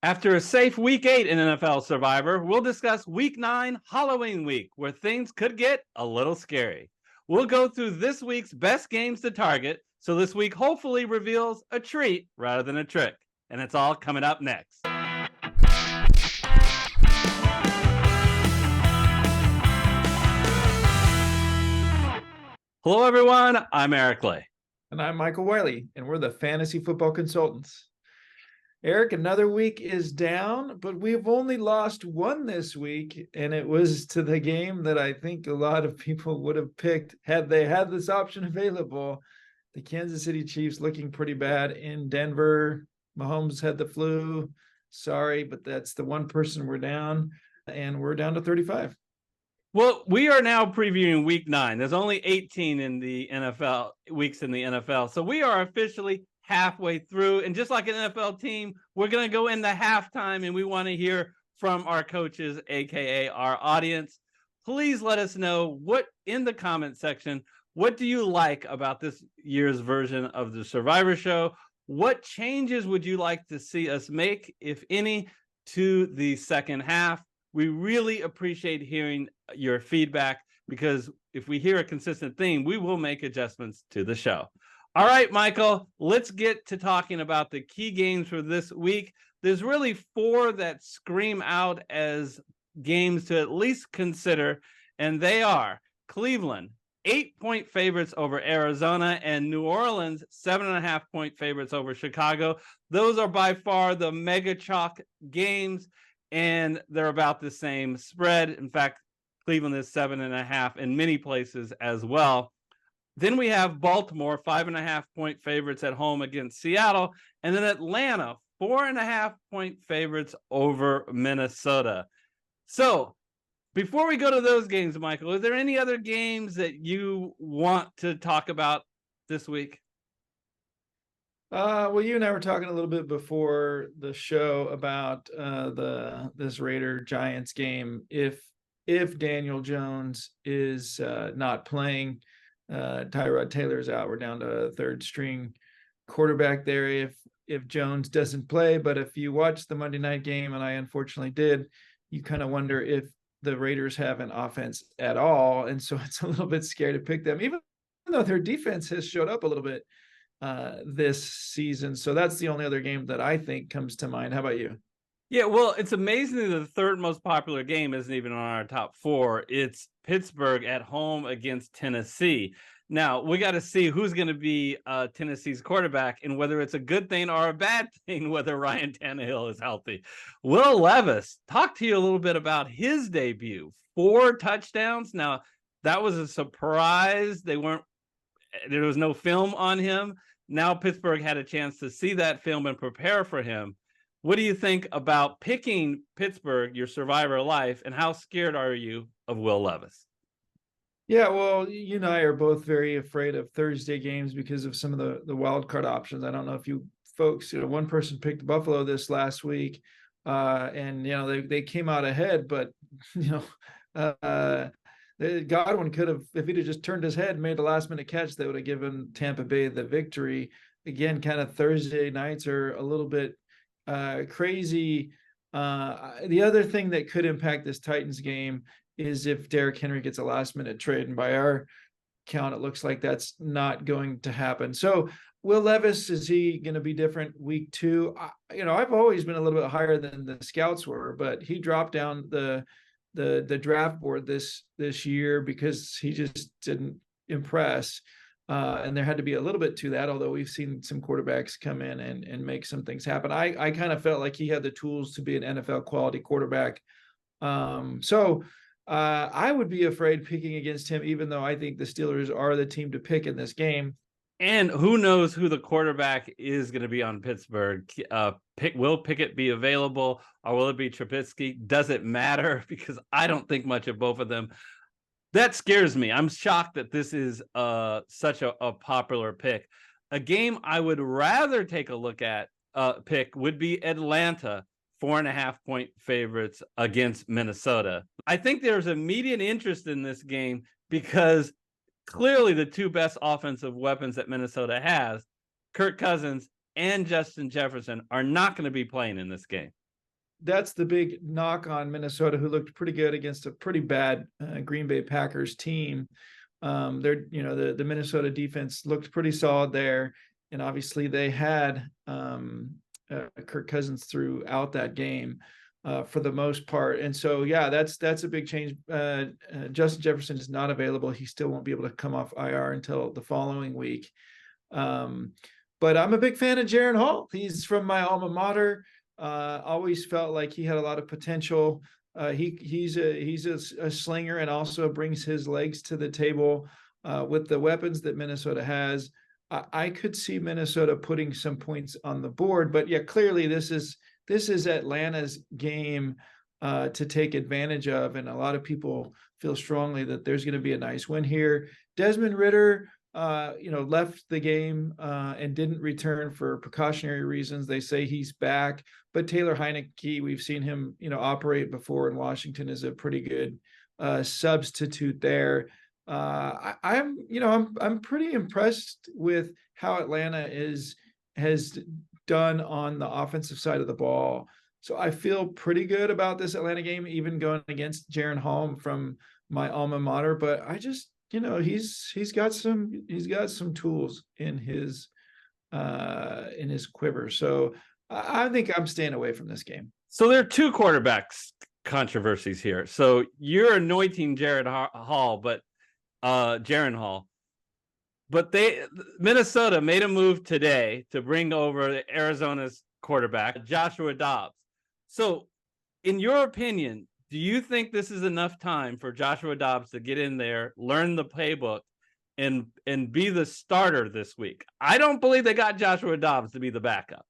After a safe week 8 in NFL Survivor, we'll discuss week 9, Halloween week, where things could get a little scary. We'll go through this week's best games to target, so this week hopefully reveals a treat rather than a trick. And it's all coming up next. Hello, everyone. I'm Eric Lay. And I'm Michael Wiley, and we're the Fantasy Football Consultants. Eric, another week is down, but we've only lost one this week, and it was to the game that I think a lot of people would have picked had they had this option available. The Kansas City Chiefs looking pretty bad in Denver. Mahomes had the flu. Sorry, but that's the one person we're down, and we're down to 35. Well, we are now previewing week 9. There's only 18 in the NFL weeks in the NFL. So we are officially halfway through. And just like an NFL team, we're going to go into halftime and we want to hear from our coaches, aka our audience. Please let us know what in the comment section, what do you like about this year's version of the Survivor Show? What changes would you like to see us make, if any, to the second half? We really appreciate hearing your feedback, because if we hear a consistent theme, we will make adjustments to the show. All right, Michael, let's get to talking about the key games for this week. There's really 4 that scream out as games to at least consider, and they are Cleveland, 8-point favorites over Arizona, and New Orleans, 7.5-point favorites over Chicago. Those are by far the mega chalk games, and they're about the same spread. In fact, Cleveland is 7.5 in many places as well. Then we have Baltimore, 5.5-point favorites at home against Seattle, and then Atlanta, 4.5-point favorites over Minnesota. So before we go to those games, Michael, is there any other games that you want to talk about this week? Well, you and I were talking a little bit before the show about this Raider Giants game. If Daniel Jones is not playing, Tyrod Taylor's out. We're down to a third string quarterback there. If Jones doesn't play, but if you watch the Monday night game, and I unfortunately did, you kind of wonder if the Raiders have an offense at all, and so it's a little bit scary to pick them, even though their defense has showed up a little bit this season. So that's the only other game that I think comes to mind. How about you? Yeah, well, it's amazing that the third most popular game isn't even on our top 4. It's Pittsburgh at home against Tennessee. Now, we got to see who's going to be Tennessee's quarterback and whether it's a good thing or a bad thing, whether Ryan Tannehill is healthy. Will Levis, talk to you a little bit about his debut. 4 touchdowns. Now, that was a surprise. There was no film on him. Now Pittsburgh had a chance to see that film and prepare for him. What do you think about picking Pittsburgh, your survivor life, and how scared are you of Will Levis? Yeah, well, you and I are both very afraid of Thursday games because of some of the wild card options. I don't know if you folks, one person picked Buffalo this last week, and they came out ahead, but Godwin could have, if he'd have just turned his head and made a last minute catch, that would have given Tampa Bay the victory. Again, kind of Thursday nights are a little bit crazy. The other thing that could impact this Titans game is if Derrick Henry gets a last minute trade, and by our count, it looks like that's not going to happen. So Will Levis, is he going to be different week 2? I've always been a little bit higher than the scouts were, but he dropped down the draft board this year because he just didn't impress. And there had to be a little bit to that, although we've seen some quarterbacks come in and make some things happen. I kind of felt like he had the tools to be an NFL quality quarterback. So I would be afraid picking against him, even though I think the Steelers are the team to pick in this game. And who knows who the quarterback is going to be on Pittsburgh? Will Pickett be available, or will it be Trubisky? Does it matter? Because I don't think much of both of them. That scares me. I'm shocked that this is such a popular pick. A game I would rather take a look at pick would be Atlanta, 4.5-point favorites against Minnesota. I think there's immediate interest in this game because clearly the 2 best offensive weapons that Minnesota has, Kirk Cousins and Justin Jefferson, are not going to be playing in this game. that's the big knock on Minnesota, who looked pretty good against a pretty bad Green Bay Packers team. The Minnesota defense looked pretty solid there, and obviously they had Kirk Cousins throughout that game for the most part. And so, yeah, that's a big change. Justin Jefferson is not available. He still won't be able to come off IR until the following week. But I'm a big fan of Jaren Hall. He's from my alma mater. Always felt like he had a lot of potential. He's a slinger, and also brings his legs to the table with the weapons that Minnesota has. I could see Minnesota putting some points on the board, but yeah, clearly this is Atlanta's game to take advantage of, and a lot of people feel strongly that there's going to be a nice win here. Desmond Ridder, left the game and didn't return for precautionary reasons. They say he's back, but Taylor Heineke, we've seen him, operate before in Washington, is a pretty good substitute there. I'm pretty impressed with how Atlanta has done on the offensive side of the ball. So I feel pretty good about this Atlanta game, even going against Jaren Hall from my alma mater. But I just, he's got some tools in his quiver. So I think I'm staying away from this game. So there are two quarterbacks controversies here. So you're anointing Jaren Hall, but Minnesota made a move today to bring over Arizona's quarterback, Joshua Dobbs. So in your opinion, do you think this is enough time for Joshua Dobbs to get in there, learn the playbook, and be the starter this week? I don't believe they got Joshua Dobbs to be the backup.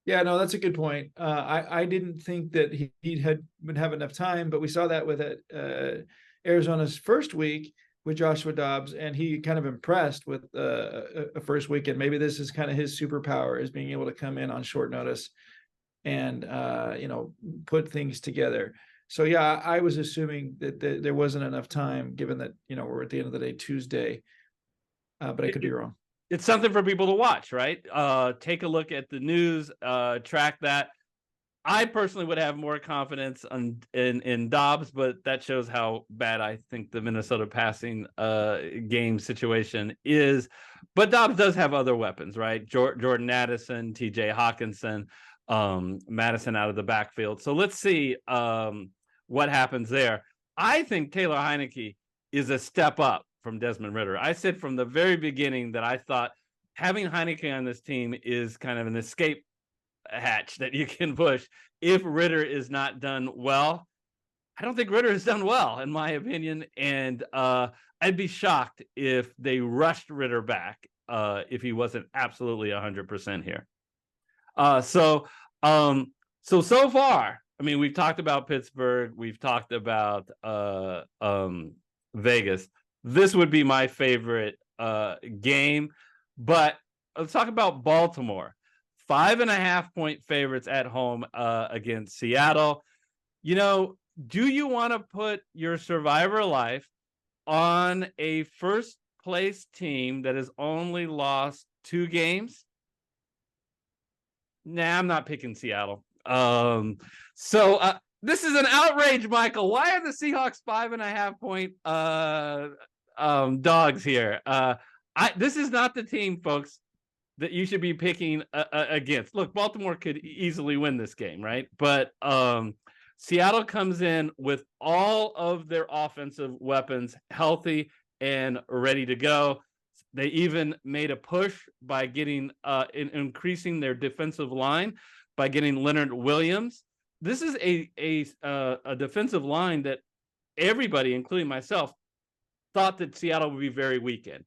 Yeah, no, that's a good point. I didn't think that he would have enough time, but we saw that with Arizona's first week with Joshua Dobbs, and he kind of impressed with a first week. And maybe this is kind of his superpower, is being able to come in on short notice and put things together. So yeah, I was assuming that there wasn't enough time, given that we're at the end of the day Tuesday, but I could be wrong. It's something for people to watch, right? Take a look at the news, track that. I personally would have more confidence in Dobbs, but that shows how bad I think the Minnesota passing game situation is. But Dobbs does have other weapons, right? Jordan Addison, TJ Hawkinson, Madison out of the backfield. So let's see what happens there. I think Taylor Heineke is a step up from Desmond Ridder. I said from the very beginning that I thought having Heineke on this team is kind of an escape hatch that you can push if Ridder is not done well. I don't think Ridder has done well, in my opinion, and I'd be shocked if they rushed Ridder back if he wasn't absolutely 100% here. So far, I mean, we've talked about Pittsburgh, we've talked about Vegas. This would be my favorite game, but let's talk about Baltimore. 5.5-point favorites at home against Seattle. Do you want to put your survivor life on a first place team that has only lost 2 games? Nah, I'm not picking Seattle. This is an outrage, Michael. Why are the Seahawks 5.5-point dogs here? This is not the team, folks, that you should be picking against. Look, Baltimore could easily win this game, right? But Seattle comes in with all of their offensive weapons healthy and ready to go. They even made a push by getting increasing their defensive line by getting Leonard Williams. This is a defensive line that everybody, including myself, thought that Seattle would be very weak in.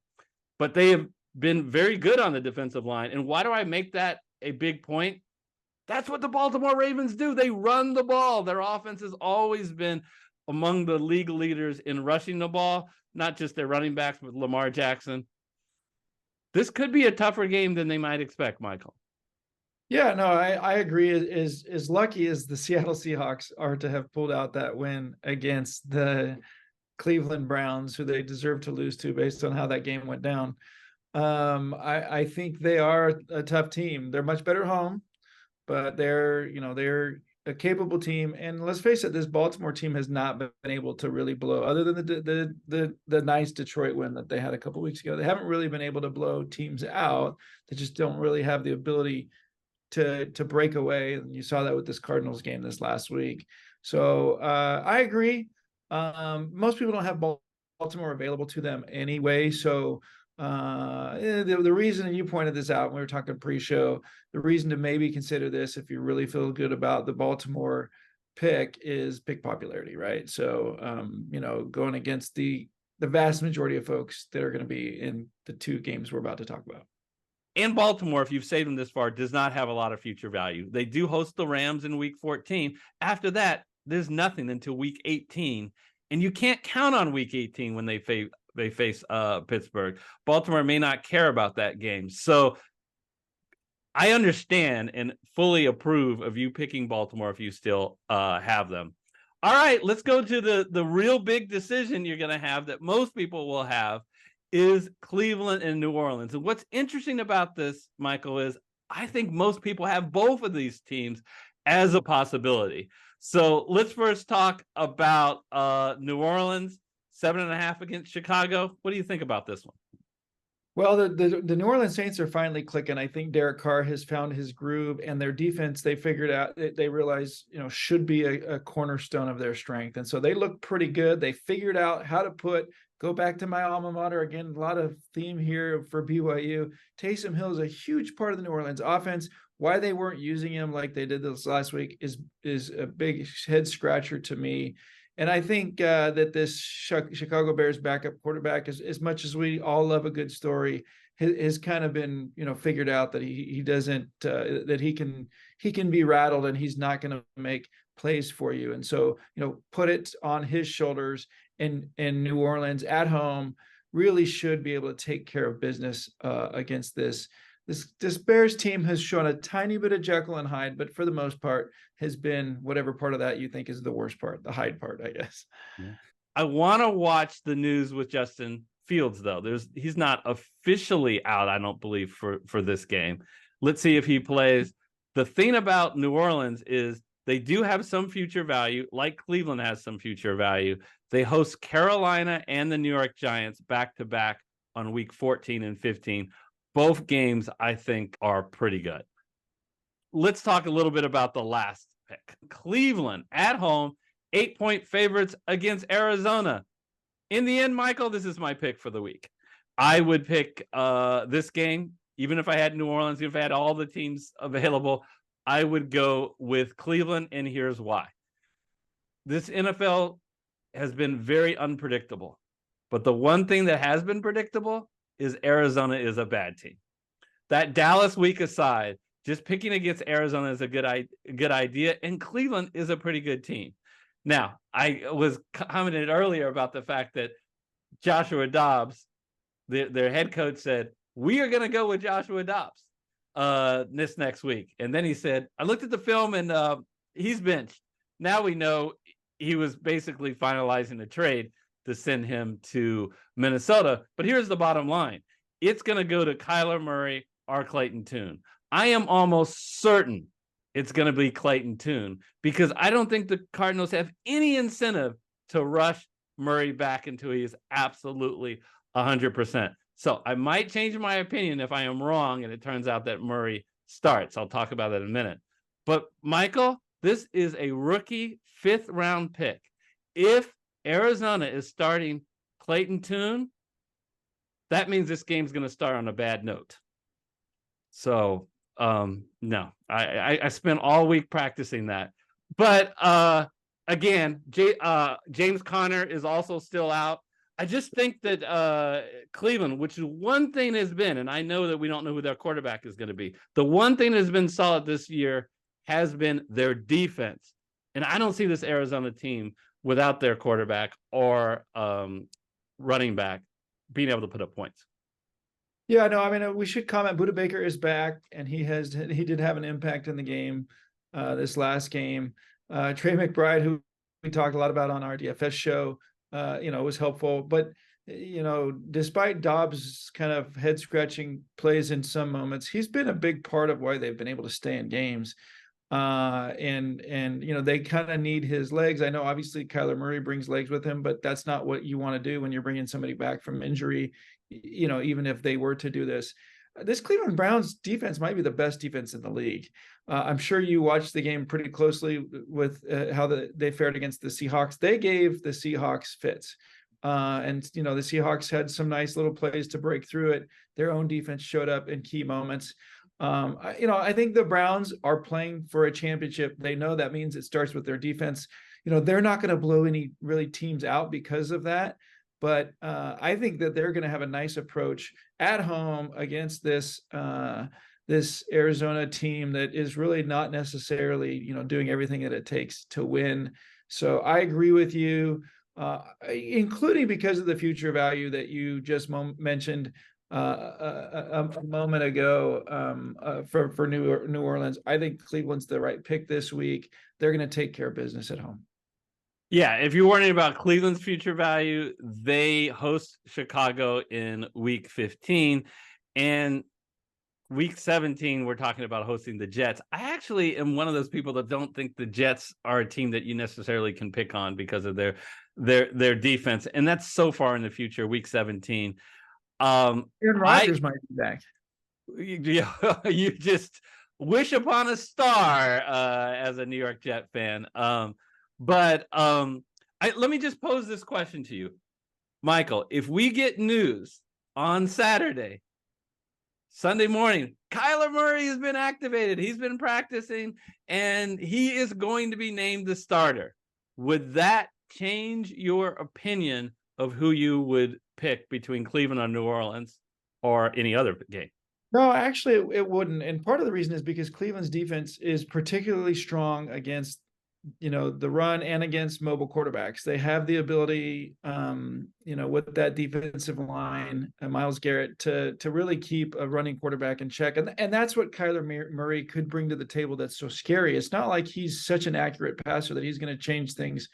But they have been very good on the defensive line. And why do I make that a big point? That's what the Baltimore Ravens do. They run the ball. Their offense has always been among the league leaders in rushing the ball, not just their running backs, but Lamar Jackson. This could be a tougher game than they might expect, Michael. Yeah, no, I agree. As lucky as the Seattle Seahawks are to have pulled out that win against the Cleveland Browns, who they deserve to lose to based on how that game went down. I think they are a tough team. They're much better at home, but they're a capable team. And let's face it, this Baltimore team has not been able to really blow, other than the nice Detroit win that they had a couple weeks ago. They haven't really been able to blow teams out. They just don't really have the ability to break away. And you saw that with this Cardinals game this last week. So I agree. Most people don't have Baltimore available to them anyway. So the reason, and you pointed this out when we were talking pre-show, the reason to maybe consider this if you really feel good about the Baltimore pick is pick popularity, right? So going against the vast majority of folks that are going to be in the two games we're about to talk about. And Baltimore, if you've saved them this far, does not have a lot of future value. They do host the Rams in week 14. After that, there's nothing until week 18. And you can't count on week 18 when they face Pittsburgh. Baltimore may not care about that game. So I understand and fully approve of you picking Baltimore if you still have them. All right, let's go to the real big decision you're going to have that most people will have is Cleveland and New Orleans. And what's interesting about this, Michael, is I think most people have both of these teams as a possibility. So let's first talk about New Orleans, 7.5 against Chicago. What do you think about this one? Well, the New Orleans Saints are finally clicking. I think Derek Carr has found his groove, and their defense, they figured out, they realize, should be a cornerstone of their strength. And so they look pretty good. They figured out how to go back to my alma mater again. A lot of theme here for BYU. Taysom Hill is a huge part of the New Orleans offense. Why they weren't using him like they did this last week is a big head scratcher to me. And I think that this Chicago Bears backup quarterback, as much as we all love a good story, has kind of been, figured out that he doesn't, that he can be rattled and he's not going to make plays for you. And so, put it on his shoulders, in New Orleans at home really should be able to take care of business against this. This Bears team has shown a tiny bit of Jekyll and Hyde, but for the most part has been whatever part of that you think is the worst part, the Hyde part, I guess. Yeah. I want to watch the news with Justin Fields, though. He's not officially out, I don't believe, for this game. Let's see if he plays. The thing about New Orleans is they do have some future value, like Cleveland has some future value. They host Carolina and the New York Giants back-to-back on week 14 and 15. Both games, I think, are pretty good. Let's talk a little bit about the last pick. Cleveland at home, 8-point favorites against Arizona. In the end, Michael, this is my pick for the week. I would pick this game, even if I had New Orleans, if I had all the teams available, I would go with Cleveland, and here's why. This NFL has been very unpredictable, but the one thing that has been predictable is Arizona is a bad team. That Dallas week aside, just picking against Arizona is a good idea, and Cleveland is a pretty good team. Now, I was commented earlier about the fact that Joshua Dobbs, their head coach, said, we are going to go with Joshua Dobbs this next week. And then he said, I looked at the film and he's benched. Now we know he was basically finalizing a trade to send him to Minnesota. But here's the bottom line. It's going to go to Kyler Murray or Clayton Tune. I am almost certain it's going to be Clayton Tune because I don't think the Cardinals have any incentive to rush Murray back until he is absolutely 100%. So I might change my opinion if I am wrong and it turns out that Murray starts. I'll talk about that in a minute. But Michael, this is a rookie 5th round pick. If Arizona is starting Clayton Tune, that means this game's going to start on a bad note. So, no, I spent all week practicing that. But again, James Conner is also still out. I just think that Cleveland, which is one thing has been, and I know that we don't know who their quarterback is going to be. The one thing that has been solid this year has been their defense. And I don't see this Arizona team without their quarterback or running back being able to put up points. Yeah, no, I mean, we should comment. Budda Baker is back, and he did have an impact in the game, this last game. Trey McBride, who we talked a lot about on our DFS show, was helpful. But, despite Dobbs' kind of head-scratching plays in some moments, he's been a big part of why they've been able to stay in games. And they kind of need his legs. I know obviously Kyler Murray brings legs with him, but that's not what you want to do when you're bringing somebody back from injury. Even if they were to do this Cleveland Browns defense might be the best defense in the league. I'm sure you watched the game pretty closely with how they fared against the Seahawks. They gave the Seahawks fits. And the Seahawks had some nice little plays to break through it. Their own defense showed up in key moments. I think the Browns are playing for a championship. They know that means it starts with their defense. They're not going to blow any really teams out because of that. But I think that they're going to have a nice approach at home against this Arizona team that is really not necessarily, doing everything that it takes to win. So I agree with you, including because of the future value that you just mentioned a moment ago for New Orleans. I think Cleveland's the right pick this week. They're going to take care of business at home. Yeah, if you're wondering about Cleveland's future value, they host Chicago in week 15. And week 17, we're talking about hosting the Jets. I actually am one of those people that don't think the Jets are a team that you necessarily can pick on because of their defense. And that's so far in the future, week 17. Aaron Rodgers might be back. You just wish upon a star as a New York Jet fan. But let me just pose this question to you, Michael. If we get news on Sunday morning, Kyler Murray has been activated, he's been practicing, and he is going to be named the starter, would that change your opinion of who you would pick between Cleveland or New Orleans or any other game? No, actually, it wouldn't. And part of the reason is because Cleveland's defense is particularly strong against the run and against mobile quarterbacks. They have the ability, with that defensive line, Myles Garrett, to really keep a running quarterback in check. And that's what Kyler Murray could bring to the table that's so scary. It's not like he's such an accurate passer that he's going to change things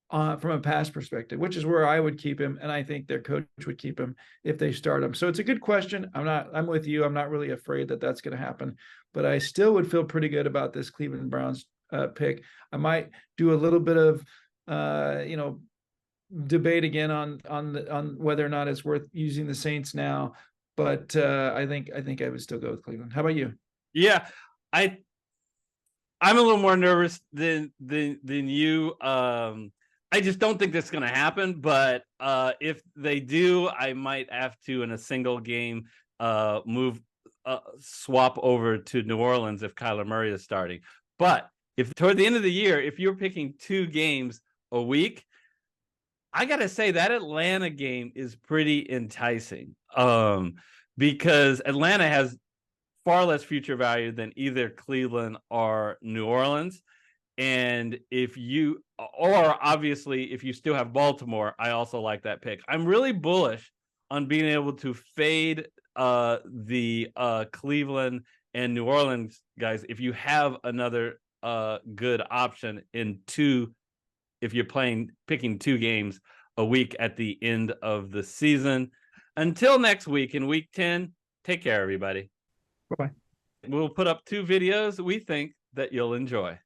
from a pass perspective, which is where I would keep him. And I think their coach would keep him if they start him. So it's a good question. I'm with you. I'm not really afraid that that's going to happen, but I still would feel pretty good about this Cleveland Browns pick. I might do a little bit of debate again on whether or not it's worth using the Saints now, but I think I would still go with Cleveland. How about you? Yeah, I'm a little more nervous than you. I just don't think that's going to happen, but if they do, I might have to, in a single game, swap over to New Orleans if Kyler Murray is starting. But if toward the end of the year, if you're picking 2 games a week, I got to say that Atlanta game is pretty enticing because Atlanta has far less future value than either Cleveland or New Orleans. And if you still have Baltimore, I also like that pick. I'm really bullish on being able to fade the Cleveland and New Orleans guys if you have another good option if you're picking 2 games a week at the end of the season. Until next week in week 10, take care, everybody. Bye-bye. We'll put up 2 videos we think that you'll enjoy.